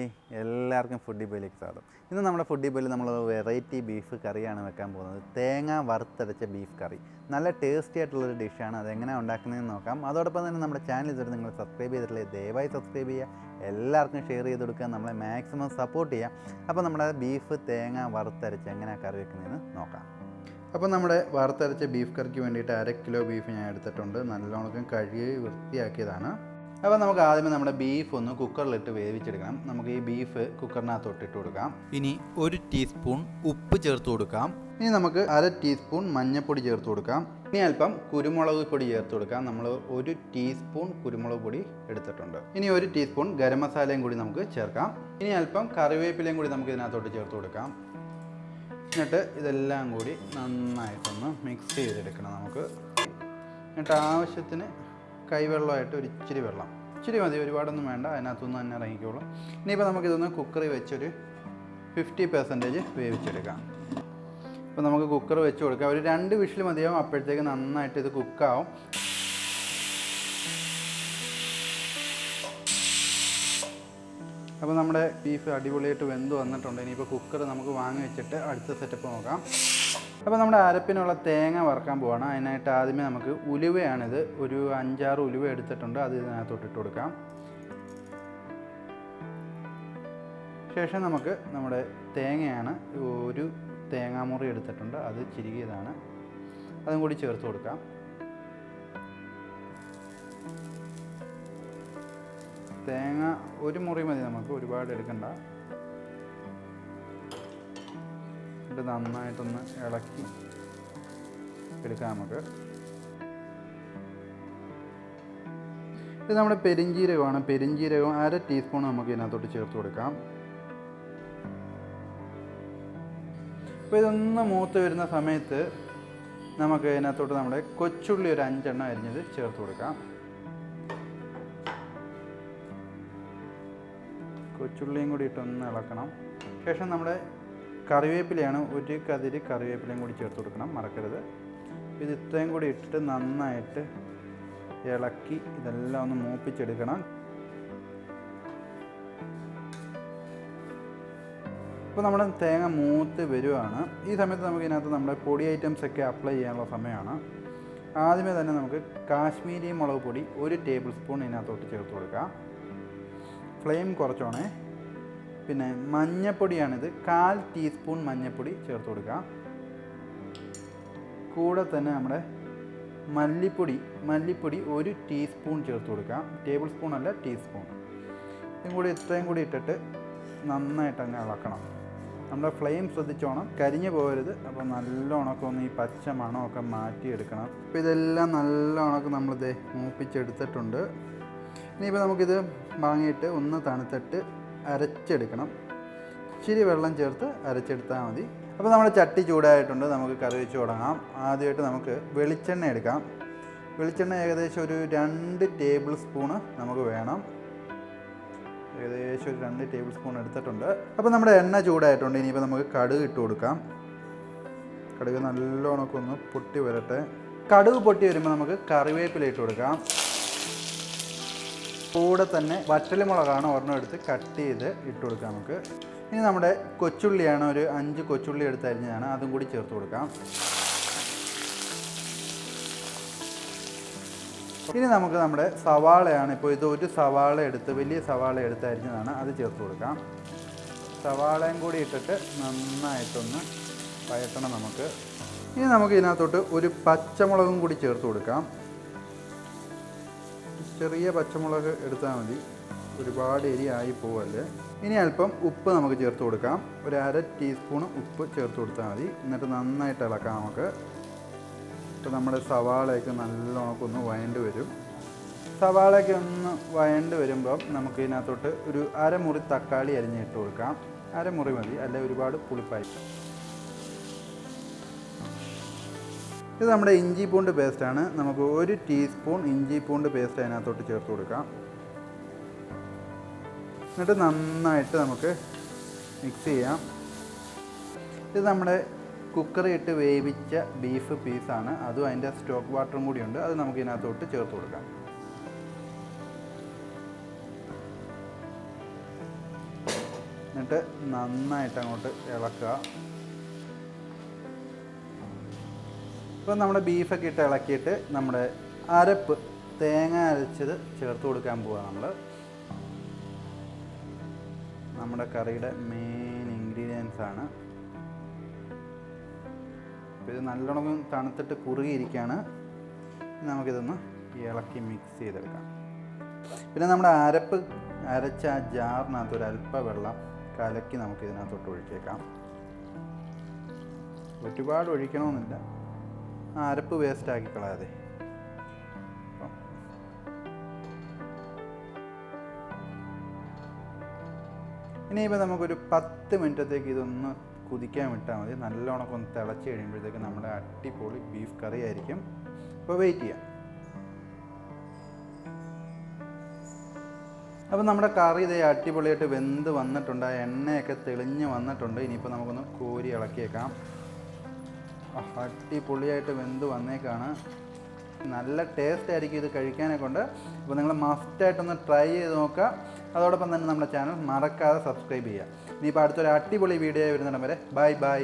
Hi, എല്ലാവർക്കും foodie ബോയിലേക്ക് സ്വാഗതം. ഇന്ന് നമ്മുടെ ഫുഡി ബോയിൽ നമ്മൾ വെറൈറ്റി ബീഫ് കറിയാണ് വെക്കാൻ പോകുന്നത്. തേങ്ങ വറുത്തരച്ച ബീഫ് കറി. നല്ല ടേസ്റ്റി ആയിട്ടുള്ളൊരു ഡിഷാണ്. അതെങ്ങനെയാണ് ഉണ്ടാക്കുന്നതെന്ന് നോക്കാം. അതോടൊപ്പം തന്നെ നമ്മുടെ ചാനൽ ഇതുവരെ നിങ്ങൾ സബ്സ്ക്രൈബ് ചെയ്തിട്ടില്ലേ, ദയവായി സബ്സ്ക്രൈബ് ചെയ്യുക. എല്ലാവർക്കും ഷെയർ ചെയ്ത് കൊടുക്കുക, നമ്മളെ മാക്സിമം സപ്പോർട്ട് ചെയ്യുക. അപ്പോൾ നമ്മുടെ ബീഫ് തേങ്ങ വറുത്തരച്ച് എങ്ങനെയാണ് കറി വെക്കുന്നതെന്ന് നോക്കാം. അപ്പോൾ നമ്മുടെ വറുത്തരച്ച ബീഫ് കറിക്ക് വേണ്ടിയിട്ട് 1/2 കിലോ ബീഫ് ഞാൻ എടുത്തിട്ടുണ്ട്. നല്ലോണം കഴുകി വൃത്തിയാക്കിയതാണ്. അപ്പോൾ നമുക്ക് ആദ്യമേ നമ്മുടെ ബീഫ് ഒന്ന് കുക്കറിലിട്ട് വേവിച്ചെടുക്കണം. നമുക്ക് ഈ ബീഫ് കുക്കറിനകത്ത് ഇട്ട് കൊടുക്കാം. ഇനി 1 ടീസ്പൂൺ ഉപ്പ് ചേർത്ത് കൊടുക്കാം. ഇനി നമുക്ക് 1/2 ടീസ്പൂൺ മഞ്ഞൾപ്പൊടി ചേർത്ത് കൊടുക്കാം. ഇനി അല്പം കുരുമുളക് പൊടി ചേർത്ത് കൊടുക്കാം. നമ്മൾ 1 ടീസ്പൂൺ കുരുമുളക് പൊടി എടുത്തിട്ടുണ്ട്. ഇനി 1 ടീസ്പൂൺ ഗരം മസാലയും കൂടി നമുക്ക് ചേർക്കാം. ഇനി അല്പം കറിവേപ്പിലയും കൂടി നമുക്ക് ഇതിനകത്തോട്ട് ചേർത്ത് കൊടുക്കാം. എന്നിട്ട് ഇതെല്ലാം കൂടി നന്നായിട്ടൊന്ന് മിക്സ് ചെയ്തെടുക്കണം നമുക്ക്. എന്നിട്ട് ആവശ്യത്തിന് കൈവെള്ളമായിട്ട് ഒരു ഇച്ചിരി വെള്ളം, ഇച്ചിരി മതി, ഒരുപാടൊന്നും വേണ്ട, അതിനകത്തുനിന്ന് തന്നെ ഇറങ്ങിക്കോളും. ഇനിയിപ്പോൾ നമുക്കിതൊന്ന് കുക്കറിൽ വെച്ചൊരു 50% വേവിച്ചെടുക്കാം. ഇപ്പോൾ നമുക്ക് കുക്കർ വെച്ച് കൊടുക്കാം. ഒരു 2 വിഷിൽ മതിയാവും. അപ്പോഴത്തേക്ക് നന്നായിട്ട് ഇത് കുക്കാവും. അപ്പോൾ നമ്മുടെ ബീഫ് അടിപൊളിയായിട്ട് വെന്ത് വന്നിട്ടുണ്ട്. ഇനിയിപ്പോൾ കുക്കർ നമുക്ക് വാങ്ങി വെച്ചിട്ട് അടുത്ത സെറ്റപ്പ് നോക്കാം. അപ്പോൾ നമ്മുടെ അരപ്പിനുള്ള തേങ്ങ വറുക്കാൻ പോവാണ്. അതിനായിട്ട് ആദ്യമേ നമുക്ക് ഉലുവയാണിത്, ഒരു 5-6 ഉലുവ എടുത്തിട്ടുണ്ട്. അത് ഇതിനകത്തോട്ട് ഇട്ട് കൊടുക്കാം. ശേഷം നമുക്ക് നമ്മുടെ തേങ്ങയാണ്, ഒരു തേങ്ങാമുറി എടുത്തിട്ടുണ്ട്, അത് ചിരികിയതാണ്, അതും കൂടി ചേർത്ത് കൊടുക്കാം. തേങ്ങ 1 മുറി മതി നമുക്ക്, ഒരുപാട് എടുക്കണ്ട. ഇത് നന്നായിട്ടൊന്ന് ഇളക്കി എടുക്കാം നമുക്ക്. ഇത് നമ്മുടെ പെരിഞ്ജീരകമാണ്. പെരിഞ്ജീരകം 1/2 ടീസ്പൂൺ നമുക്ക് ഇതിനകത്തോട്ട് ചേർത്ത് കൊടുക്കാം. അപ്പോൾ ഇതൊന്ന് മൂത്ത് വരുന്ന സമയത്ത് നമുക്ക് ഇതിനകത്തോട്ട് നമ്മുടെ കൊച്ചുള്ളി ഒരു 5 എണ്ണം അരിഞ്ഞത് ചേർത്ത് കൊടുക്കാം. കൊച്ചുള്ളിയും കൂടി ഇട്ടൊന്ന് ഇളക്കണം. ശേഷം നമ്മുടെ കറിവേപ്പിലയാണ്, 1 കതിര് കറിവേപ്പിലയും കൂടി ചേർത്ത് കൊടുക്കണം, മറക്കരുത്. ഇത് ഇത്രയും കൂടി ഇട്ടിട്ട് നന്നായിട്ട് ഇളക്കി ഇതെല്ലാം ഒന്ന് മൂപ്പിച്ചെടുക്കണം. ഇപ്പോൾ നമ്മുടെ തേങ്ങ മൂത്ത് വരുവാണ്. ഈ സമയത്ത് നമുക്ക് ഇതിനകത്ത് നമ്മുടെ പൊടി ഐറ്റംസ് ഒക്കെ അപ്ലൈ ചെയ്യാനുള്ള സമയമാണ്. ആദ്യമേ തന്നെ നമുക്ക് കാശ്മീരി മുളക് പൊടി 1 ടേബിൾ സ്പൂൺ ഇതിനകത്തോട്ട് ചേർത്ത് കൊടുക്കാം. ഫ്ലെയിം കുറച്ചോണേ. പിന്നെ മഞ്ഞപ്പൊടിയാണിത്, 1/4 ടീസ്പൂൺ മഞ്ഞപ്പൊടി ചേർത്ത് കൊടുക്കാം. കൂടെ തന്നെ നമ്മുടെ മല്ലിപ്പൊടി 1 ടീസ്പൂൺ ചേർത്ത് കൊടുക്കാം. ടേബിൾ സ്പൂൺ അല്ല, ടീസ്പൂൺ. ഇതും കൂടി ഇത്രയും കൂടി ഇട്ടിട്ട് നന്നായിട്ട് അങ്ങ് ഇളക്കണം. നമ്മുടെ ഫ്ലെയിം ശ്രദ്ധിച്ചോണം, കരിഞ്ഞു പോകരുത്. അപ്പോൾ നല്ല ഉണക്കൊന്ന് ഈ പച്ച മണമൊക്കെ മാറ്റിയെടുക്കണം. അപ്പോൾ ഇതെല്ലാം നല്ല ഉണക്ക് നമ്മളിത് മൂപ്പിച്ചെടുത്തിട്ടുണ്ട്. ഇനിയിപ്പോൾ നമുക്കിത് വാങ്ങിയിട്ട് ഒന്ന് തണുത്തിട്ട് അരച്ചെടുക്കണം. ഇച്ചിരി വെള്ളം ചേർത്ത് അരച്ചെടുത്താൽ മതി. അപ്പോൾ നമ്മുടെ ചട്ടി ചൂടായിട്ടുണ്ട്, നമുക്ക് കറി വെച്ച് തുടങ്ങാം. ആദ്യമായിട്ട് നമുക്ക് വെളിച്ചെണ്ണ എടുക്കാം. വെളിച്ചെണ്ണ ഏകദേശം ഒരു 2 ടേബിൾ സ്പൂണ് നമുക്ക് വേണം. ഏകദേശം ഒരു 2 ടേബിൾ സ്പൂൺ എടുത്തിട്ടുണ്ട്. അപ്പോൾ നമ്മുടെ എണ്ണ ചൂടായിട്ടുണ്ട്. ഇനിയിപ്പോൾ നമുക്ക് കടുക് ഇട്ട് കൊടുക്കാം. കടുക് നല്ലോണമൊക്കെ ഒന്ന് പൊട്ടി വരട്ടെ. കടുക് പൊട്ടി വരുമ്പോൾ നമുക്ക് കറിവേപ്പില ഇട്ട് കൊടുക്കാം. കൂടെ തന്നെ വറ്റൽമുളകാണ് ഒരെണ്ണം എടുത്ത് കട്ട് ചെയ്ത് ഇട്ട് കൊടുക്കാം നമുക്ക്. ഇനി നമ്മുടെ കൊച്ചുള്ളിയാണ്, ഒരു 5 കൊച്ചുള്ളി എടുത്ത് അരിഞ്ഞതാണ്, അതും കൂടി ചേർത്ത് കൊടുക്കാം. ഇനി നമുക്ക് നമ്മുടെ സവാളയാണ്, ഇപ്പോൾ ഇത് 1 സവാള എടുത്ത്, വലിയ സവാള എടുത്ത് അരിഞ്ഞതാണ്, അത് ചേർത്ത് കൊടുക്കാം. സവാളയും കൂടി ഇട്ടിട്ട് നന്നായിട്ടൊന്ന് വഴറ്റണം നമുക്ക്. ഇനി നമുക്ക് ഇതിനകത്തോട്ട് ഒരു പച്ചമുളകും കൂടി ചേർത്ത് കൊടുക്കാം. ചെറിയ പച്ചമുളക് എടുത്താൽ മതി, ഒരുപാട് എരിയായി പോവല്ലേ. ഇനി അല്പം ഉപ്പ് നമുക്ക് ചേർത്ത് കൊടുക്കാം. ഒരു 1/2 ടീസ്പൂൺ ഉപ്പ് ചേർത്ത് കൊടുത്താൽ മതി. എന്നിട്ട് നന്നായിട്ട് ഇളക്കാം നമുക്ക്. ഇപ്പോൾ നമ്മുടെ സവാളയൊക്കെ നല്ലോണക്കൊന്ന് വഴണ്ട് വരും. സവാളയൊക്കെ ഒന്ന് വഴണ്ട് വരുമ്പം നമുക്ക് ഇതിനകത്തോട്ട് ഒരു 1/2 മുറി തക്കാളി അരിഞ്ഞിട്ട് കൊടുക്കാം. 1/2 മുറി മതി, അല്ലെ ഒരുപാട് പുളിപ്പായി. ഇത് നമ്മുടെ ഇഞ്ചി പൂണ്ട് പേസ്റ്റാണ്. നമുക്ക് 1 ടീസ്പൂൺ ഇഞ്ചി പൂണ്ട് പേസ്റ്റ് അതിനകത്തോട്ട് ചേർത്ത് കൊടുക്കാം. എന്നിട്ട് നന്നായിട്ട് നമുക്ക് മിക്സ് ചെയ്യാം. ഇത് നമ്മുടെ കുക്കറിൽ ഇട്ട് വേവിച്ച ബീഫ് പീസാണ്, അതും അതിൻ്റെ സ്റ്റോക്ക് വാട്ടറും കൂടിയുണ്ട്, അത് നമുക്ക് ഇതിനകത്തോട്ട് ചേർത്ത് കൊടുക്കാം. എന്നിട്ട് നന്നായിട്ട് അങ്ങോട്ട് ഇളക്കുക. ഇപ്പം നമ്മുടെ ബീഫൊക്കെ ഇട്ട് ഇളക്കിയിട്ട് നമ്മുടെ അരപ്പ് തേങ്ങ അരച്ചത് ചേർത്ത് കൊടുക്കാൻ പോവുക. നമ്മുടെ കറിയുടെ മെയിൻ ഇൻഗ്രീഡിയൻസ് ആണ്. ഇത് നല്ലോണം തണുത്തിട്ട് കുറുകിയിരിക്കുകയാണ്. നമുക്കിതൊന്ന് ഇളക്കി മിക്സ് ചെയ്തെടുക്കാം. പിന്നെ നമ്മുടെ അരപ്പ് അരച്ച ആ ജാറിനകത്ത് ഒരല്പ വെള്ളം കലക്കി നമുക്കിതിനകത്തോട്ട് ഒഴിച്ചേക്കാം. ഒരുപാട് ഒഴിക്കണമെന്നില്ല, ആ അരപ്പ് വേസ്റ്റ് ആക്കി കളയാതെ. ഇനിയിപ്പോൾ നമുക്കൊരു 10 മിനിറ്റത്തേക്ക് ഇതൊന്ന് കുതിക്കാൻ വിട്ടാൽ മതി. നല്ലോണം ഒന്ന് തിളച്ച് കഴിയുമ്പോഴത്തേക്ക് നമ്മുടെ അടിപൊളി ബീഫ് കറി ആയിരിക്കും. അപ്പോൾ വെയിറ്റ് ചെയ്യാം. അപ്പോൾ നമ്മുടെ കറി ഇതേ അടിപൊളിയായിട്ട് വെന്ത് വന്നിട്ടുണ്ട്. ആ എണ്ണയൊക്കെ തെളിഞ്ഞ് വന്നിട്ടുണ്ട്. ഇനിയിപ്പോൾ നമുക്കൊന്ന് കോരി ഇളക്കിയേക്കാം. അടിപൊളിയായിട്ട് വെന്ത് വന്നേക്കാണ്. നല്ല ടേസ്റ്റ് ആയിരിക്കും ഇത് കഴിക്കാനെ കൊണ്ട്. അപ്പോൾ നിങ്ങൾ മസ്റ്റായിട്ടൊന്ന് ട്രൈ ചെയ്ത് നോക്കുക. അതോടൊപ്പം തന്നെ നമ്മുടെ ചാനൽ മറക്കാതെ സബ്സ്ക്രൈബ് ചെയ്യുക. ഇനിയിപ്പോൾ അടുത്തൊരു അടിപൊളി വീഡിയോ വരുന്നിടം വരെ ബൈ ബൈ.